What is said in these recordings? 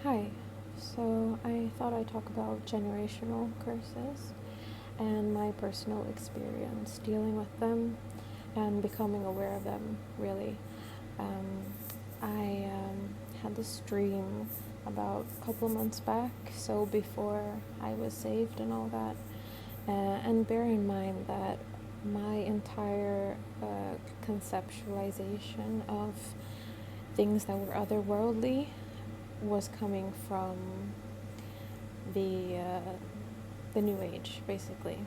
Hi. So I thought I'd talk about generational curses and my personal experience dealing with them and becoming aware of them, really. Um, I had this dream about a couple months back, so before I was saved and all that. And bear in mind that my entire conceptualization of things that were otherworldly was coming from the uh, the New Age, basically.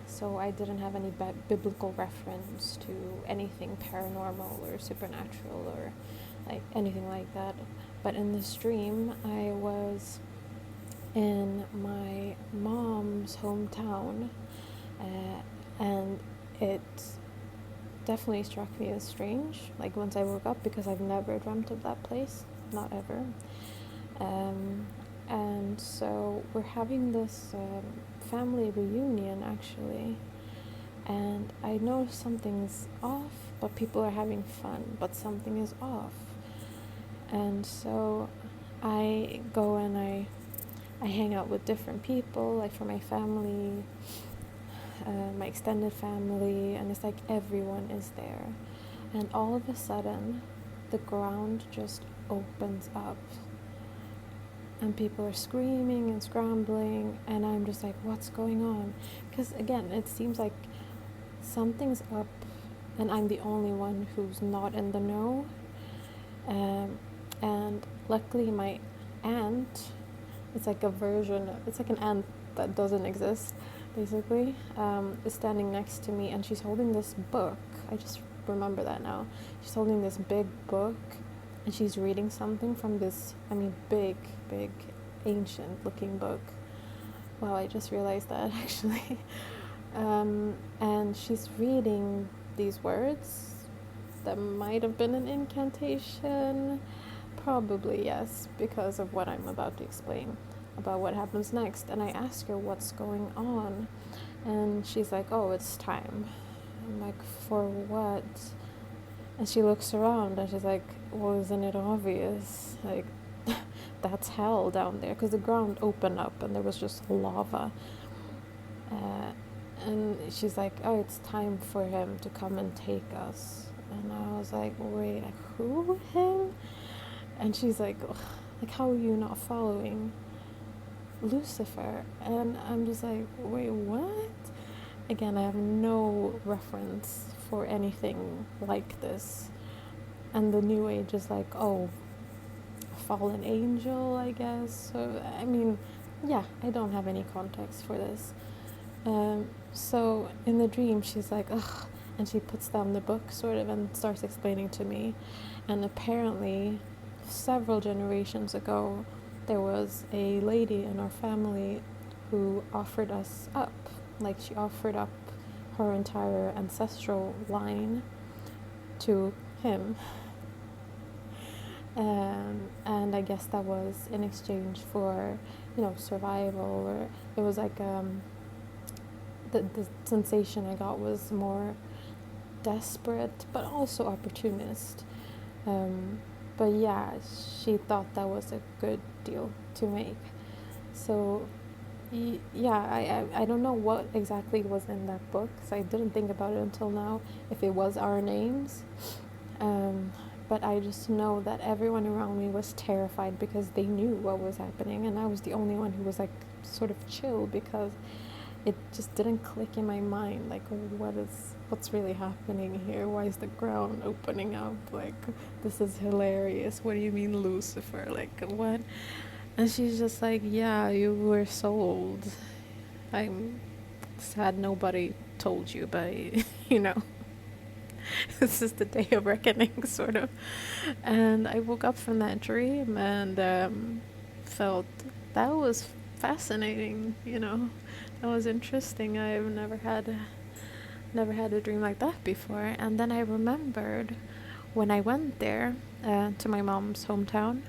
So I didn't have any biblical reference to anything paranormal or supernatural or like anything like that. But in this dream, I was in my mom's hometown, and it definitely struck me as strange. Like once I woke up, because I've never dreamt of that place, not ever. Um, and so we're having this family reunion actually, and I know something's off, but people are having fun, but something is off. And so I go and I hang out with different people, like for my family, my extended family, and it's like everyone is there. And all of a sudden, the ground just opens up and people are screaming and scrambling, and I'm just like, what's going on? Because again, it seems like something's up and I'm the only one who's not in the know. And luckily my aunt, it's like a version, it's like an aunt that doesn't exist basically, is standing next to me, and she's holding this book. I just remember that now. She's holding this big book and she's reading something from this, big, ancient looking book. Wow, I just realized that actually. And she's reading these words that might have been an incantation. Probably, yes, because of what I'm about to explain about what happens next. And I ask her what's going on, and she's like, oh, it's time. I'm like, for what? And she looks around and she's like, well, isn't it obvious? Like, that's hell down there, because the ground opened up and there was just lava. Uh, and she's like, oh, it's time for him to come and take us. And I was like, wait, like, who? Him? And she's like, ugh, like, how are you not following Lucifer? And I'm just like, wait, what? Again, I have no reference for anything like this. And the New Age is like, oh, fallen angel, I guess. So, yeah, I don't have any context for this. So in the dream, she's like, ugh, and she puts down the book sort of and starts explaining to me. And apparently, several generations ago, there was a lady in our family who offered us up. Like, she offered up her entire ancestral line to him. And I guess that was in exchange for, survival, or it was like the sensation I got was more desperate, but also opportunist. But yeah, she thought that was a good deal to make. So yeah, I don't know what exactly was in that book, because I didn't think about it until now, if it was our names. But I just know that everyone around me was terrified because they knew what was happening, and I was the only one who was like sort of chill, because it just didn't click in my mind, like, what's really happening here? Why is the ground opening up? Like, this is hilarious. What do you mean, Lucifer? Like, what? And she's just like, yeah, you were sold. I'm sad nobody told you, but this is the day of reckoning, sort of. And I woke up from that dream and felt that was fascinating. That was interesting. I've never had a dream like that before. And then I remembered when I went there, to my mom's hometown.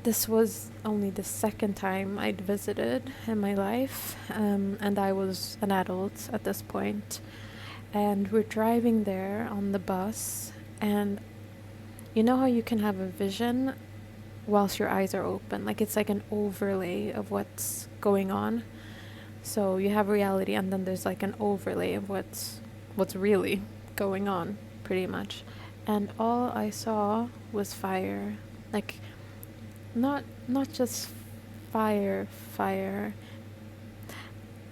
This was only the second time I'd visited in my life, and I was an adult at this point. And we're driving there on the bus, and you know how you can have a vision whilst your eyes are open. Like it's like an overlay of what's going on. So you have reality, and then there's like an overlay of what's really going on, pretty much. And all I saw was fire. Like not just fire.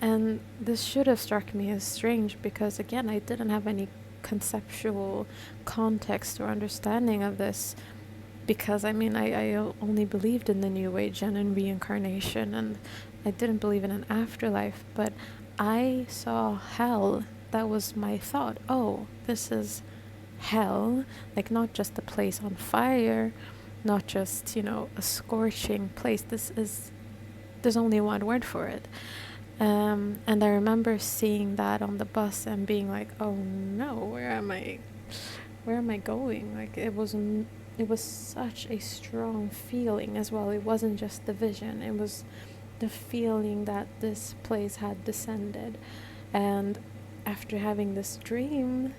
And this should have struck me as strange because, again, I didn't have any conceptual context or understanding of this, because I mean I only believed in the New Age and in reincarnation, and I didn't believe in an afterlife. But I saw hell. That was my thought. Oh, this is hell. Like not just a place on fire, not just, a scorching place. There's only one word for it. And I remember seeing that on the bus and being like, oh no, where am I going? Like it was such a strong feeling as well. It wasn't just the vision, it was the feeling that this place had descended. And after having this dream,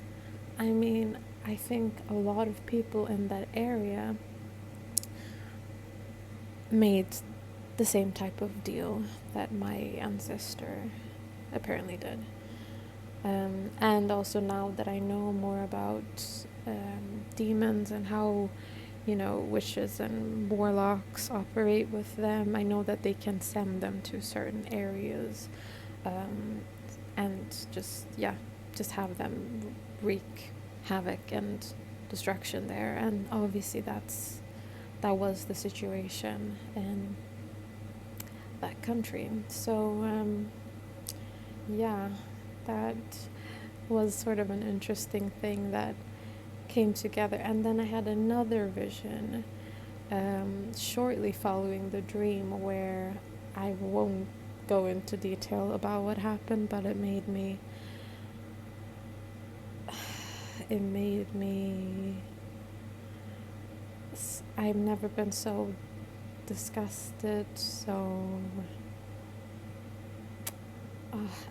I mean, I think a lot of people in that area made the same type of deal that my ancestor apparently did. And also now that I know more about demons and how, witches and warlocks operate with them, I know that they can send them to certain areas and just have them wreak havoc and destruction there. And obviously that was the situation in that country. So that was sort of an interesting thing that came together. And then I had another vision shortly following the dream, where I won't go into detail about what happened, but it made me I've never been so disgusted, so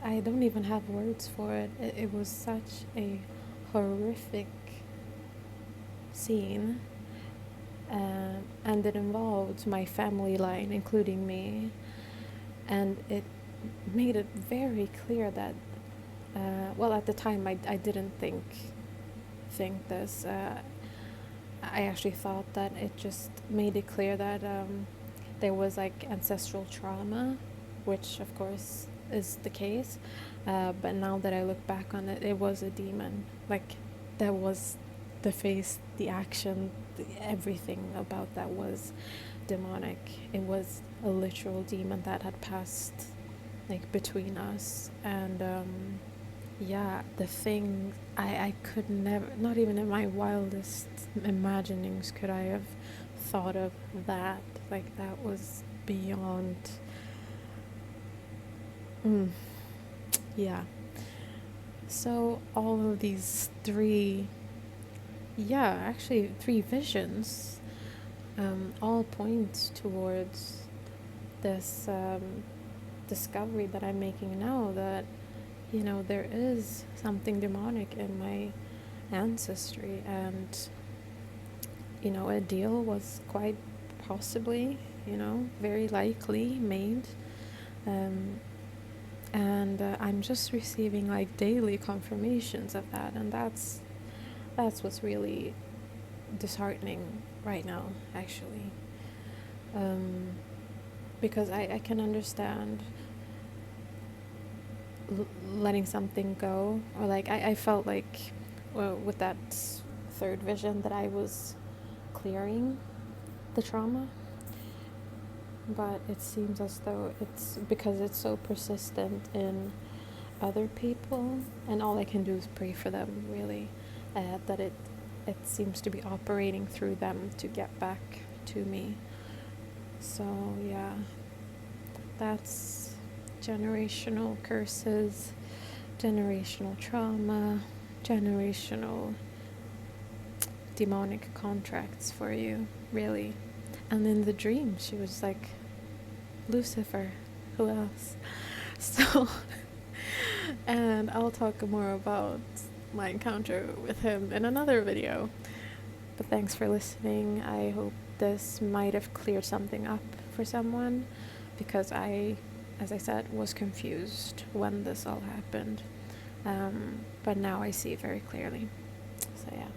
I don't even have words for it. It was such a horrific scene, and it involved my family line, including me, and it made it very clear that at the time I didn't think this. I actually thought that it just made it clear that there was like ancestral trauma, which of course is the case, but now that I look back on it, it was a demon. Like that was the face, the action, everything about that was demonic. It was a literal demon that had passed like between us. And the thing, I could never, not even in my wildest imaginings could I have thought of that. Like that was beyond. So all of these three visions all point towards this discovery that I'm making now, that there is something demonic in my ancestry, and a deal was quite possibly, very likely made, and I'm just receiving like daily confirmations of that, and that's what's really disheartening right now, actually, because I can understand letting something go, or like I felt like with that third vision that I was clearing the trauma, but it seems as though it's because it's so persistent in other people, and all I can do is pray for them, really, that it seems to be operating through them to get back to me. So that's generational curses, generational trauma, generational demonic contracts for you, really. And in the dream, she was like, Lucifer, who else? So, and I'll talk more about my encounter with him in another video. But thanks for listening. I hope this might have cleared something up for someone, because as I said, was confused when this all happened. But now I see very clearly. So yeah.